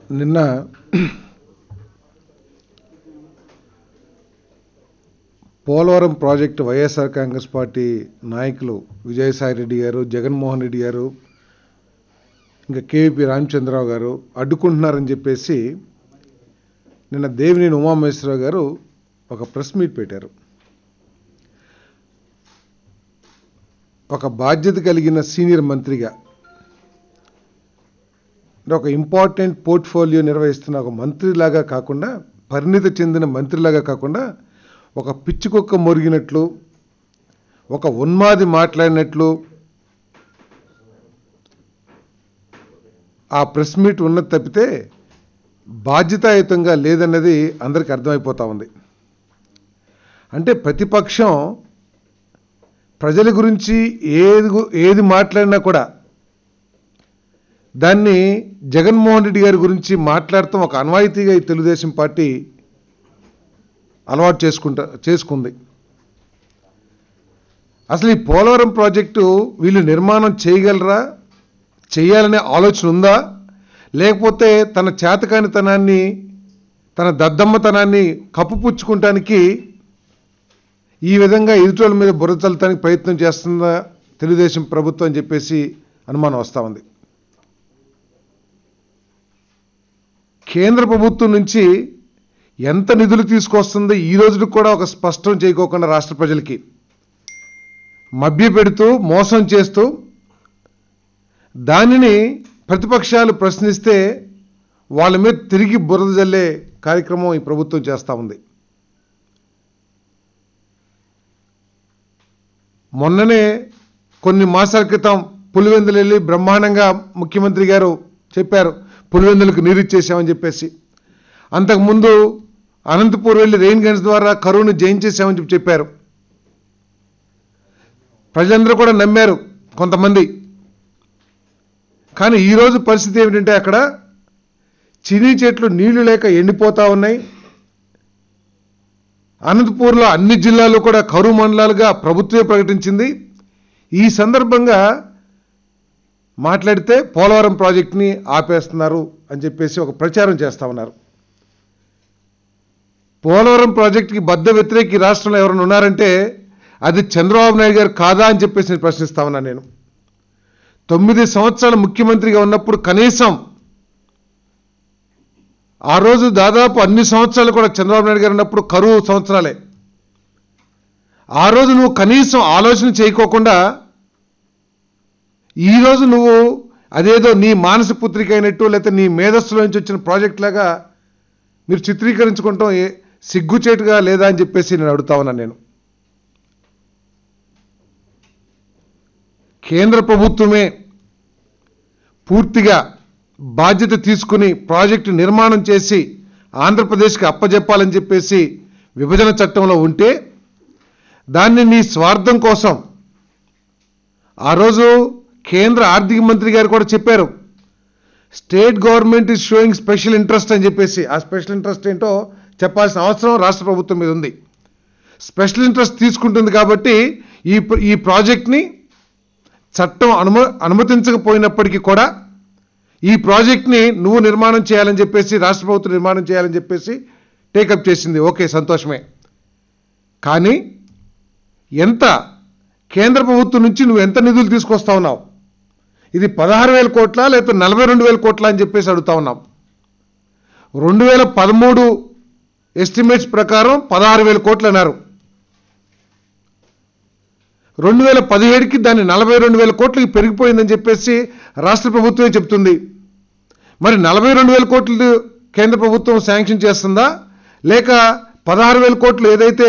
నిన్న Polavaram project YSR Congress party నాయకులు విజయసాయి రెడ్డి గారు, జగన్మోహన్ రెడ్డి గారు, ఇంకా కేవీపీ రామచంద్రరావు గారు అడ్డుకుంటున్నారని చెప్పేసి నిన్న దేవినేని ఉమామహేశ్వరరావు గారు ఒక ప్రెస్ మీట్ పెట్టారు. ఒక బాధ్యత కలిగిన సీనియర్ మంత్రిగా, ఒక ఇంపార్టెంట్ పోర్ట్ఫోలియో నిర్వహిస్తున్న ఒక మంత్రిలాగా కాకుండా, పరిణితి చెందిన మంత్రిలాగా కాకుండా, ఒక పిచ్చుకొక్క మొరిగినట్లు, ఒక ఉన్మాది మాట్లాడినట్లు ఆ ప్రెస్ మీట్ ఉన్నది తప్పితే బాధ్యతాయుతంగా లేదన్నది అందరికీ అర్థమైపోతా ఉంది. అంటే ప్రతిపక్షం ప్రజల గురించి ఏది మాట్లాడినా కూడా దాన్ని జగన్మోహన్ రెడ్డి గారి గురించి మాట్లాడటం ఒక అన్వాయితీగా ఈ తెలుగుదేశం పార్టీ అలవాటు చేసుకుంది. అసలు ఈ పోలవరం ప్రాజెక్టు వీళ్ళు నిర్మాణం చేయగలరా, చేయాలనే ఆలోచన ఉందా, లేకపోతే తన చేతకానితనాన్ని, తన దద్దమ్మతనాన్ని కప్పుపుచ్చుకుంటానికి ఈ విధంగా ఎదుటోళ్ళ మీద బురద చల్లటానికి ప్రయత్నం చేస్తుందా తెలుగుదేశం ప్రభుత్వం అని చెప్పేసి అనుమానం వస్తూ ఉంది. కేంద్ర ప్రభుత్వం నుంచి ఎంత నిధులు తీసుకొస్తుందో ఈ రోజుకి కూడా ఒక స్పష్టం చేయకోకుండా రాష్ట్ర ప్రజలకి మభ్యపెడుతూ మోసం చేస్తూ దానిని ప్రతిపక్షాలు ప్రశ్నిస్తే వాళ్ళ మీద తిరిగి బురద జల్లే కార్యక్రమం ఈ ప్రభుత్వం చేస్తూ ఉంది. మొన్ననే కొన్ని మాసాల క్రితం పులివెందులు వెళ్ళి బ్రహ్మాండంగా ముఖ్యమంత్రి గారు చెప్పారు, పులివెందులకు నీరు ఇచ్చేసామని చెప్పేసి. అంతకుముందు అనంతపూర్ వెళ్ళి రెయిన్ గన్స్ ద్వారా కరువును జయించేసామని చెప్పారు. ప్రజలందరూ కూడా నమ్మారు కొంతమంది. కానీ ఈరోజు పరిస్థితి ఏమిటంటే అక్కడ చినీ చెట్లు నీళ్లు లేక ఎండిపోతూ ఉన్నాయి. అనంతపూర్లో అన్ని జిల్లాలు కూడా కరువు మండలాలుగా ప్రభుత్వమే ప్రకటించింది. ఈ సందర్భంగా మాట్లాడితే పోలవరం ప్రాజెక్టుని ఆపేస్తున్నారు అని చెప్పేసి ఒక ప్రచారం చేస్తూ ఉన్నారు. పోలవరం ప్రాజెక్టుకి బద్ద వ్యతిరేకి రాష్ట్రంలో ఎవరైనా ఉన్నారంటే అది చంద్రబాబు నాయుడు గారు కాదా అని చెప్పేసి నేను ప్రశ్నిస్తా ఉన్నాను. నేను 9 సంవత్సరాలు ముఖ్యమంత్రిగా ఉన్నప్పుడు కనీసం ఆ రోజు దాదాపు అన్ని సంవత్సరాలు కూడా చంద్రబాబు నాయుడు గారు ఉన్నప్పుడు కరువు సంవత్సరాలే. ఆ రోజు నువ్వు కనీసం ఆలోచన చేయకోకుండా ఈరోజు నువ్వు అదేదో నీ మానస పుత్రిక అయినట్టు లేకపోతే నీ మేధస్సులో నుంచి వచ్చిన ప్రాజెక్ట్ లాగా మీరు చిత్రీకరించుకుంటాం సిగ్గుచేటుగా లేదా అని చెప్పేసి నేను అడుగుతా ఉన్నాను. నేను కేంద్ర ప్రభుత్వమే పూర్తిగా బాధ్యత తీసుకుని ప్రాజెక్టు నిర్మాణం చేసి ఆంధ్రప్రదేశ్కి అప్పజెప్పాలని చెప్పేసి విభజన చట్టంలో ఉంటే దాన్ని నీ స్వార్థం కోసం ఆ రోజు కేంద్ర ఆర్థిక మంత్రి గారు కూడా చెప్పారు, state government is sowing special interest అని చెప్పేసి. ఆ స్పెషల్ ఇంట్రెస్ట్ ఏంటో చెప్పాల్సిన అవసరం రాష్ట్ర ప్రభుత్వం మీద ఉంది. స్పెషల్ ఇంట్రెస్ట్ తీసుకుంటుంది కాబట్టి ఈ ప్రాజెక్ట్ని చట్టం అనుమతించకపోయినప్పటికీ కూడా ఈ ప్రాజెక్ట్ని నువ్వు నిర్మాణం చేయాలని చెప్పేసి, రాష్ట్ర ప్రభుత్వం నిర్మాణం చేయాలని చెప్పేసి టేకప్ చేసింది. ఓకే, సంతోషమే. కానీ ఎంత కేంద్ర ప్రభుత్వం నుంచి నువ్వు ఎంత నిధులు తీసుకొస్తా ఉన్నావు? ఇది 16,000 కోట్ల లేకపోతే 42,000 కోట్ల అని చెప్పేసి అడుగుతా ఉన్నాం. 2013 ఎస్టిమేట్స్ ప్రకారం 16,000 కోట్లు అన్నారు. 2017కి దాన్ని 42,000 కోట్లకి పెరిగిపోయిందని చెప్పేసి రాష్ట్ర ప్రభుత్వమే చెప్తుంది. మరి 42,000 కోట్లు కేంద్ర ప్రభుత్వం శాంక్షన్ చేస్తుందా, లేక 16,000 కోట్లు ఏదైతే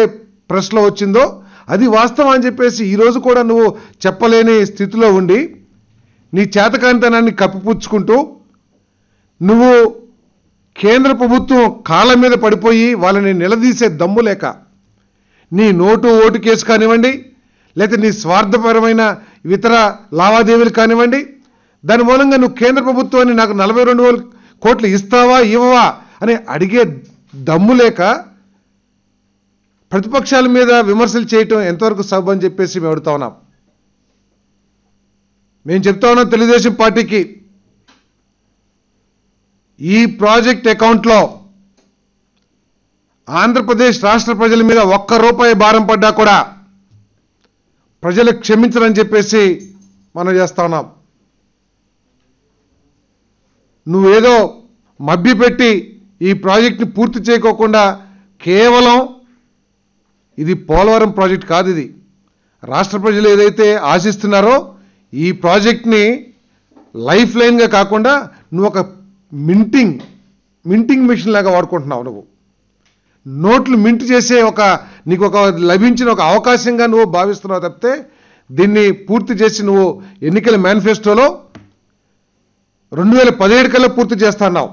ప్రెస్లో వచ్చిందో అది వాస్తవం అని చెప్పేసి ఈరోజు కూడా నువ్వు చెప్పలేని స్థితిలో ఉండి నీ చేతకాంతనాన్ని కప్పిపుచ్చుకుంటూ నువ్వు కేంద్ర ప్రభుత్వం కాళ్ళ మీద పడిపోయి వాళ్ళని నిలదీసే దమ్ము లేక నీ నోటు ఓటు కేసు కానివ్వండి, లేకపోతే నీ స్వార్థపరమైన ఇతర లావాదేవీలు కానివ్వండి, దాని మూలంగా నువ్వు కేంద్ర ప్రభుత్వాన్ని నాకు 42,000 కోట్లు ఇస్తావా ఇవ్వవా అని అడిగే దమ్ము లేక ప్రతిపక్షాల మీద విమర్శలు చేయటం ఎంతవరకు సబ్ అని చెప్పేసి మేము అడుగుతా ఉన్నాం. మేము చెప్తా ఉన్నాం తెలుగుదేశం పార్టీకి, ఈ ప్రాజెక్ట్ అకౌంట్లో ఆంధ్రప్రదేశ్ రాష్ట్ర ప్రజల మీద ₹1 భారం పడ్డా కూడా ప్రజలు క్షమించరని చెప్పేసి మనం చేస్తా ఉన్నాం. నువ్వేదో మభ్యపెట్టి ఈ ప్రాజెక్ట్ని పూర్తి చేయకోకుండా కేవలం ఇది పోలవరం ప్రాజెక్ట్ కాదు, ఇది రాష్ట్ర ప్రజలు ఏదైతే ఆశిస్తున్నారో ఈ ప్రాజెక్ట్ని లైఫ్ లైన్గా కాకుండా నువ్వు ఒక మింటింగ్ మిషన్ లాగా వాడుకుంటున్నావు. నువ్వు నోట్లు మింట్ చేసే నీకు లభించిన ఒక అవకాశంగా నువ్వు భావిస్తున్నావు తప్పితే దీన్ని పూర్తి చేసి నువ్వు ఎన్నికల మేనిఫెస్టోలో 2017 కల్లా పూర్తి చేస్తున్నావు.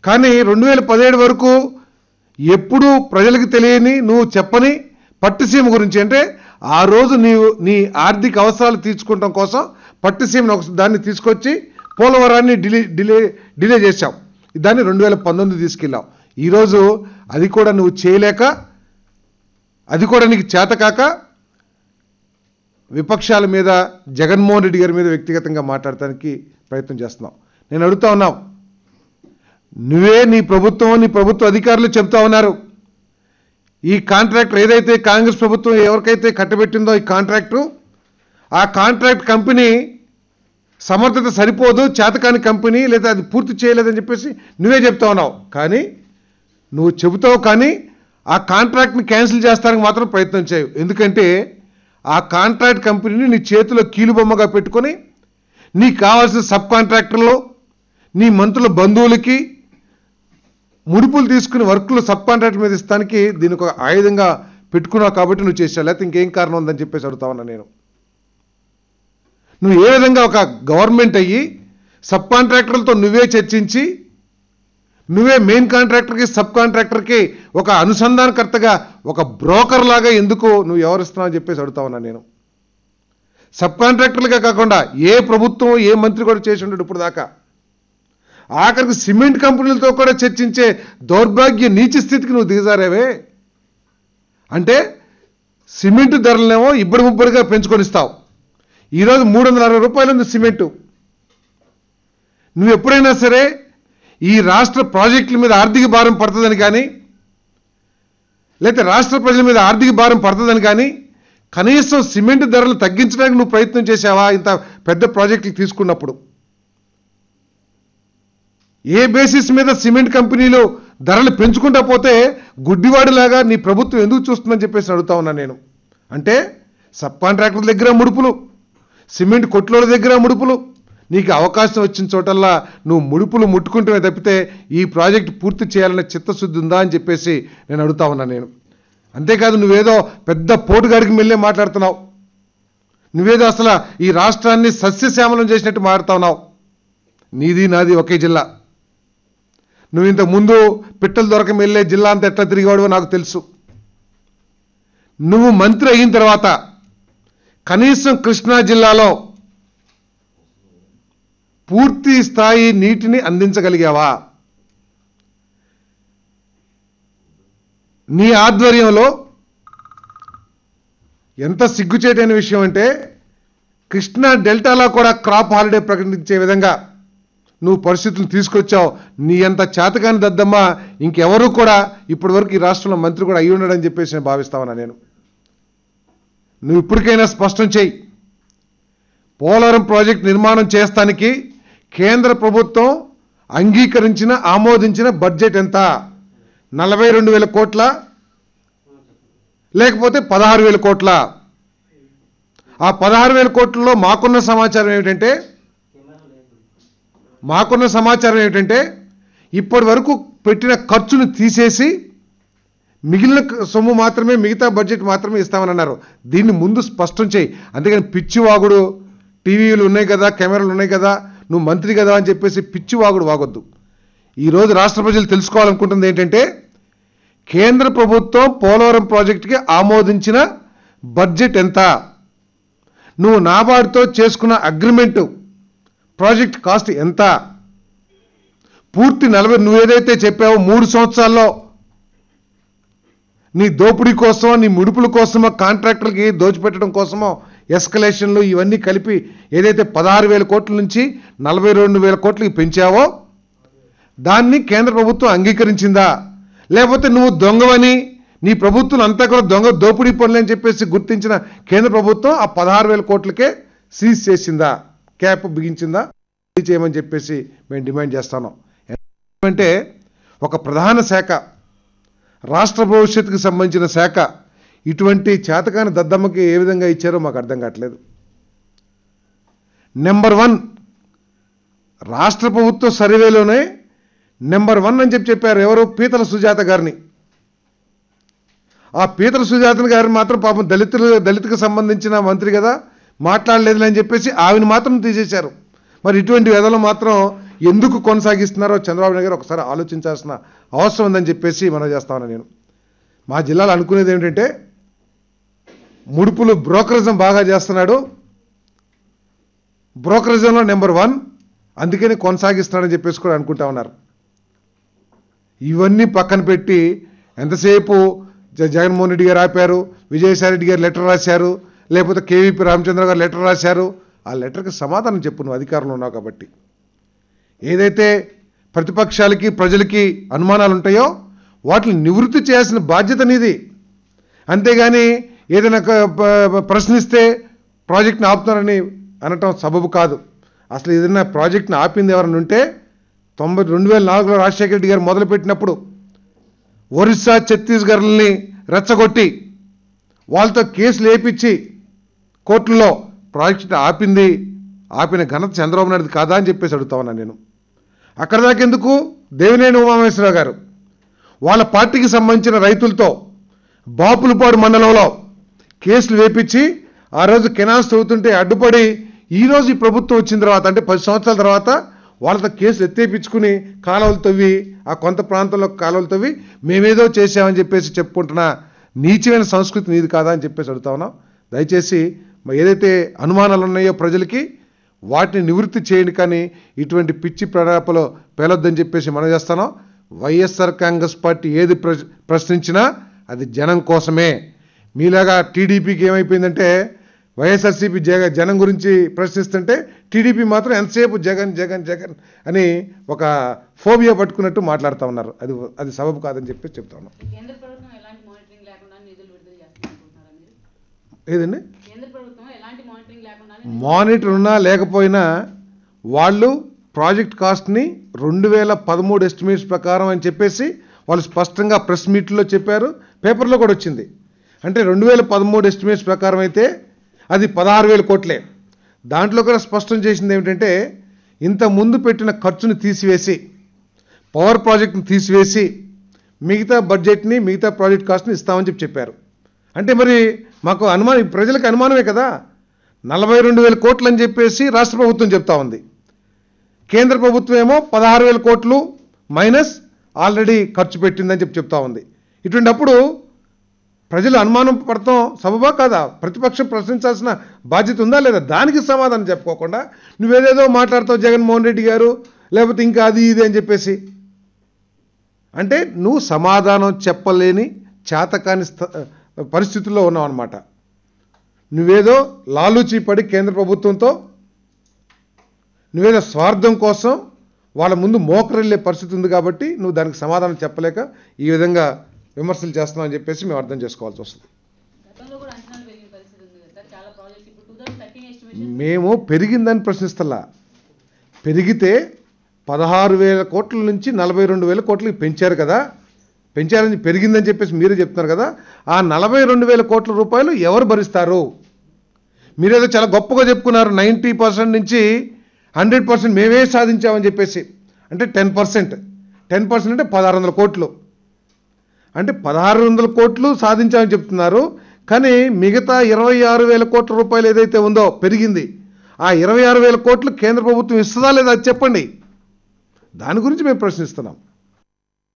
కానీ 2017 వరకు ఎప్పుడూ ప్రజలకు తెలియని, నువ్వు చెప్పని పట్టిసీమ గురించి, అంటే ఆ రోజు నీ ఆర్థిక అవసరాలు తీర్చుకోవడం కోసం పట్టిసీమను దాన్ని తీసుకొచ్చి పోలవరాన్ని డిలే చేశావు. దాన్ని 2019 తీసుకెళ్ళావు. ఈరోజు అది కూడా నువ్వు చేయలేక, అది కూడా నీకు చేతకాక విపక్షాల మీద, జగన్మోహన్ రెడ్డి గారి మీద వ్యక్తిగతంగా మాట్లాడటానికి ప్రయత్నం చేస్తున్నావు. నేను అడుగుతా ఉన్నావు, నువ్వే నీ ప్రభుత్వ అధికారులు చెప్తా ఉన్నారు, ఈ కాంట్రాక్టర్ ఏదైతే కాంగ్రెస్ ప్రభుత్వం ఎవరికైతే కట్టబెట్టిందో ఈ కాంట్రాక్టు, ఆ కాంట్రాక్ట్ కంపెనీ సమర్థత సరిపోదు, చేతకాని కంపెనీ, లేదా అది పూర్తి చేయలేదని చెప్పేసి నువ్వే చెప్తా ఉన్నావు. కానీ నువ్వు చెబుతావు, కానీ ఆ కాంట్రాక్ట్ని క్యాన్సిల్ చేస్తానికి మాత్రం ప్రయత్నం చేయవు. ఎందుకంటే ఆ కాంట్రాక్ట్ కంపెనీని నీ చేతిలో కీలుబొమ్మగా పెట్టుకొని నీకు కావాల్సిన సబ్ కాంట్రాక్టర్లు, నీ మంత్రుల బంధువులకి ముడుపులు తీసుకుని వర్కులు సబ్ కాంట్రాక్టర్ మీద ఇస్తానికి దీని ఒక ఆయుధంగా పెట్టుకున్నావు కాబట్టి నువ్వు చేసావు. లేకపోతే ఇంకేం కారణం ఉందని చెప్పేసి అడుగుతా ఉన్నా నేను. నువ్వు ఏ విధంగా ఒక గవర్నమెంట్ అయ్యి సబ్ కాంట్రాక్టర్లతో నువ్వే చర్చించి నువ్వే మెయిన్ కాంట్రాక్టర్కి సబ్ కాంట్రాక్టర్కి ఒక అనుసంధానకర్తగా, ఒక బ్రోకర్ లాగా ఎందుకు నువ్వు వ్యవహరిస్తున్నావు అని చెప్పేసి అడుగుతా ఉన్నా నేను. సబ్ కాంట్రాక్టర్లుగా కాకుండా ఏ ప్రభుత్వం, ఏ మంత్రి కూడా చేసి ఉండడు ఇప్పుడు దాకా. ఆఖరికి సిమెంట్ కంపెనీలతో కూడా చర్చించే దౌర్భాగ్య నీచ స్థితికి నువ్వు దిగజారేవే. అంటే సిమెంట్ ధరలనేమో ఇబ్బడిముబ్బడిగా పెంచుకొని ఇస్తావు. ఈరోజు ₹360 ఉంది సిమెంటు. నువ్వు ఎప్పుడైనా సరే ఈ రాష్ట్ర ప్రాజెక్టుల మీద ఆర్థిక భారం పడుతుందని కానీ, లేకపోతే రాష్ట్ర ప్రజల మీద ఆర్థిక భారం పడుతుందని కానీ కనీసం సిమెంట్ ధరలు తగ్గించడానికి నువ్వు ప్రయత్నం చేసావా? ఇంత పెద్ద ప్రాజెక్టులు తీసుకున్నప్పుడు ఏ బేసిస్ మీద సిమెంట్ కంపెనీలు ధరలు పెంచుకుంటా పోతే గుడ్డివాడిలాగా నీ ప్రభుత్వం ఎందుకు చూస్తుందని చెప్పేసి అడుగుతా ఉన్నా నేను. అంటే సబ్ కాంట్రాక్టర్ల దగ్గర ముడుపులు, సిమెంట్ కొట్లోల దగ్గర ముడుపులు, నీకు అవకాశం వచ్చిన చోటల్లా నువ్వు ముడుపులు ముట్టుకుంటూనే తప్పితే ఈ ప్రాజెక్టు పూర్తి చేయాలనే చిత్తశుద్ధి ఉందా అని చెప్పేసి నేను అడుగుతా ఉన్నా నేను. అంతేకాదు నువ్వేదో పెద్ద పోటుగాడికి వెళ్ళే మాట్లాడుతున్నావు. నువ్వేదో అసలు ఈ రాష్ట్రాన్ని సస్యశ్యామలం చేసినట్టు మాట్లాడుతా ఉన్నావు. నీది నాది ఒకే జిల్లా. నువ్వు ఇంతకు ముందు పిట్టలు దొరక వెళ్ళే జిల్లా అంతా ఎట్లా తిరిగేవాడో నాకు తెలుసు. నువ్వు మంత్రి అయిన తర్వాత కనీసం కృష్ణా జిల్లాలో పూర్తి స్థాయి నీటిని అందించగలిగావా? నీ ఆధ్వర్యంలో ఎంత సిగ్గుచేటైన విషయం అంటే కృష్ణా డెల్టాలో కూడా క్రాప్ హాలిడే ప్రకటించే విధంగా నువ్వు పరిస్థితులు తీసుకొచ్చావు. నీ అంత చేతకాని దద్దమ్మ ఇంకెవరూ కూడా ఇప్పటి వరకు ఈ రాష్ట్రంలో మంత్రి కూడా అయ్యి ఉండడని చెప్పేసి నేను భావిస్తామన్నా నేను. నువ్వు ఇప్పటికైనా స్పష్టం చేయి, పోలవరం ప్రాజెక్ట్ నిర్మాణం చేస్తానికి కేంద్ర ప్రభుత్వం అంగీకరించిన, ఆమోదించిన బడ్జెట్ ఎంత? 42,000 కోట్ల, లేకపోతే 16,000 కోట్ల? ఆ 16,000 కోట్లలో మాకున్న సమాచారం ఏమిటంటే ఇప్పటి వరకు పెట్టిన ఖర్చును తీసేసి మిగిలిన సొమ్ము మాత్రమే, మిగతా బడ్జెట్ మాత్రమే ఇస్తామని అన్నారు. దీన్ని ముందు స్పష్టం చేయి. అంతేగాని పిచ్చివాగుడు, టీవీలు ఉన్నాయి కదా, కెమెరాలు ఉన్నాయి కదా, నువ్వు మంత్రి కదా అని చెప్పేసి పిచ్చివాగుడు వాగొద్దు. ఈరోజు రాష్ట్ర ప్రజలు తెలుసుకోవాలనుకుంటుంది ఏంటంటే కేంద్ర ప్రభుత్వం పోలవరం ప్రాజెక్టుకి ఆమోదించిన బడ్జెట్ ఎంత? నువ్వు నాబార్డుతో చేసుకున్న అగ్రిమెంటు ప్రాజెక్ట్ కాస్ట్ ఎంత? పూర్తి 40 నువ్వేదైతే చెప్పావో 3 సంవత్సరాల్లో నీ దోపిడీ కోసమో, నీ ముడుపుల కోసమో, కాంట్రాక్టర్లకి దోచిపెట్టడం కోసమో ఎస్కలేషన్లు ఇవన్నీ కలిపి ఏదైతే 16,000 కోట్ల నుంచి 42,000 కోట్లకి పెంచావో దాన్ని కేంద్ర ప్రభుత్వం అంగీకరించిందా, లేకపోతే నువ్వు దొంగవని నీ ప్రభుత్వం అంతా కూడా దొంగ దోపిడీ పనులు అని చెప్పేసి గుర్తించిన కేంద్ర ప్రభుత్వం ఆ 16,000 కోట్లకే సీజ్ చేసిందా, క్యాప్ బిగించిందా చేయమని చెప్పేసి మేము డిమాండ్ చేస్తాను. అంటే ఒక ప్రధాన శాఖ, రాష్ట్ర భవిష్యత్తుకు సంబంధించిన శాఖ ఇటువంటి చేతకాని దద్దమ్మకి ఏ విధంగా ఇచ్చారో మాకు అర్థం కావట్లేదు. నెంబర్ 1 రాష్ట్ర ప్రభుత్వ సర్వేలోనే నెంబర్ 1 అని చెప్పారు. ఎవరు? పీతల సుజాత గారిని. ఆ పీతల సుజాత గారిని మాత్రం పాపం దళితులకు సంబంధించిన మంత్రి కదా, మాట్లాడలేదు అని చెప్పేసి ఆవిని మాత్రం తీసేశారు. మరి ఇటువంటి వేదలు మాత్రం ఎందుకు కొనసాగిస్తున్నారో చంద్రబాబు నాయుడు గారు ఒకసారి ఆలోచించాల్సిన అవసరం ఉందని చెప్పేసి మనం చేస్తామని నేను మా జిల్లాలో అనుకునేది ఏమిటంటే, ముడుపులు బ్రోకరిజం బాగా చేస్తున్నాడు, బ్రోకరిజంలో నెంబర్ 1, అందుకని కొనసాగిస్తున్నాడని చెప్పేసి కూడా అనుకుంటా ఉన్నారు. ఇవన్నీ పక్కన పెట్టి ఎంతసేపు జగన్మోహన్ రెడ్డి గారు ఆపారు, విజయసాయి రెడ్డి గారు లెటర్ రాశారు, లేకపోతే కేవీపీ రామచంద్ర గారు లెటర్ రాశారు. ఆ లెటర్కి సమాధానం చెప్పు, నువ్వు అధికారంలో ఉన్నావు కాబట్టి. ఏదైతే ప్రతిపక్షాలకి ప్రజలకి అనుమానాలు ఉంటాయో వాటిని నివృత్తి చేయాల్సిన బాధ్యత నీది. అంతేగాని ఏదైనా ప్రశ్నిస్తే ప్రాజెక్ట్ని ఆపుతున్నారని అనటం సబబు కాదు. అసలు ఏదైనా ప్రాజెక్ట్ని ఆపింది ఎవరైనా ఉంటే 2004లో రాజశేఖర రెడ్డి గారు మొదలుపెట్టినప్పుడు ఒరిస్సా ఛత్తీస్గఢ్ని రెచ్చగొట్టి వాళ్ళతో కేసులు వేయించి కోర్టుల్లో ప్రాజెక్ట్ ఆపిన ఘనత చంద్రబాబు నాయుడు కాదా అని చెప్పేసి అడుగుతా ఉన్నాను నేను. అక్కడ దాకెందుకు దేవినేని ఉమామహేశ్వరరావు గారు వాళ్ళ పార్టీకి సంబంధించిన రైతులతో బాపులపాడు మండలంలో కేసులు వేయించి ఆ రోజు కెనాల్స్ తవ్వుతుంటే అడ్డుపడి ఈరోజు ఈ ప్రభుత్వం వచ్చిన తర్వాత అంటే 10 సంవత్సరాల తర్వాత వాళ్ళతో కేసులు ఎత్తేపించుకుని కాలువలు తవ్వి ఆ కొంత ప్రాంతంలో కాలువలు తవ్వి మేమేదో చేసామని చెప్పేసి చెప్పుకుంటున్న నీచమైన సంస్కృతి నీది కాదా అని చెప్పేసి అడుగుతా ఉన్నాం. దయచేసి ఏదైతే అనుమానాలు ఉన్నాయో ప్రజలకి వాటిని నివృత్తి చేయండి, కానీ ఇటువంటి పిచ్చి ప్రలాపలో పేలొద్దని చెప్పేసి మనం చేస్తాను. వైఎస్ఆర్ కాంగ్రెస్ పార్టీ ఏది ప్రశ్నించినా అది జనం కోసమే. మీలాగా టీడీపీకి ఏమైపోయిందంటే వైఎస్ఆర్సీపీ జనం గురించి ప్రశ్నిస్తుంటే టీడీపీ మాత్రం ఎంతసేపు జగన్ జగన్ జగన్ అని ఒక ఫోబియా పట్టుకున్నట్టు మాట్లాడుతూ ఉన్నారు. అది సబబు కాదని చెప్పి చెప్తా ఉన్నాం. ఏదండి మానిటర్ ఉన్నా లేకపోయినా వాళ్ళు ప్రాజెక్ట్ కాస్ట్ని 2013 ఎస్టిమేట్స్ ప్రకారం అని చెప్పేసి వాళ్ళు స్పష్టంగా ప్రెస్ మీట్లో చెప్పారు, పేపర్లో కూడా వచ్చింది. అంటే 2013 ఎస్టిమేట్స్ ప్రకారం అయితే అది 16,000 కోట్లే. దాంట్లో కూడా స్పష్టం చేసింది ఏమిటంటే ఇంత ముందు పెట్టిన ఖర్చుని తీసివేసి పవర్ ప్రాజెక్ట్ని తీసివేసి మిగతా బడ్జెట్ని మిగతా ప్రాజెక్ట్ కాస్ట్ని ఇస్తామని చెప్పారు. అంటే మరి మాకు అనుమానం, ప్రజలకు అనుమానమే కదా. 42,000 కోట్లు అని చెప్పేసి రాష్ట్ర ప్రభుత్వం చెప్తా ఉంది, కేంద్ర ప్రభుత్వం ఏమో 16,000 కోట్లు మైనస్ ఆల్రెడీ ఖర్చు పెట్టిందని చెప్తా ఉంది. ఇటువంటిప్పుడు ప్రజలు అనుమానం పడతాం సబబా కాదా? ప్రతిపక్షం ప్రశ్నించాల్సిన బాధ్యత ఉందా లేదా? దానికి సమాధానం చెప్పుకోకుండా నువ్వేదేదో మాట్లాడతావు జగన్మోహన్ రెడ్డి గారు, లేకపోతే ఇంకా అది ఇది అని చెప్పేసి. అంటే నువ్వు సమాధానం చెప్పలేని చేతకాని పరిస్థితుల్లో ఉన్నావు అన్నమాట. నువ్వేదో లాలూచీ పడి కేంద్ర ప్రభుత్వంతో నువ్వేదో స్వార్థం కోసం వాళ్ళ ముందు మోకరిల్లే పరిస్థితి ఉంది కాబట్టి నువ్వు దానికి సమాధానం చెప్పలేక ఈ విధంగా విమర్శలు చేస్తున్నావు అని చెప్పేసి మేము అర్థం చేసుకోవాల్సి వస్తుంది. మేము పెరిగిందని ప్రశ్నిస్తలా, పెరిగితే 16,000 కోట్ల నుంచి 42,000 కోట్లకి పెంచారు కదా, పెంచారని పెరిగిందని చెప్పేసి మీరే చెప్తున్నారు కదా. ఆ 42,000 కోట్ల రూపాయలు ఎవరు భరిస్తారు? మీరేదో చాలా గొప్పగా చెప్పుకున్నారు, 90% నుంచి 100% మేమే సాధించామని చెప్పేసి. అంటే 10% అంటే 1,600 కోట్లు, అంటే 1,600 కోట్లు సాధించామని చెప్తున్నారు. కానీ మిగతా 26,000 కోట్ల రూపాయలు ఏదైతే ఉందో పెరిగింది, ఆ 26,000 కోట్లు కేంద్ర ప్రభుత్వం ఇస్తుందా లేదా అది చెప్పండి. దాని గురించి మేము ప్రశ్నిస్తున్నాం.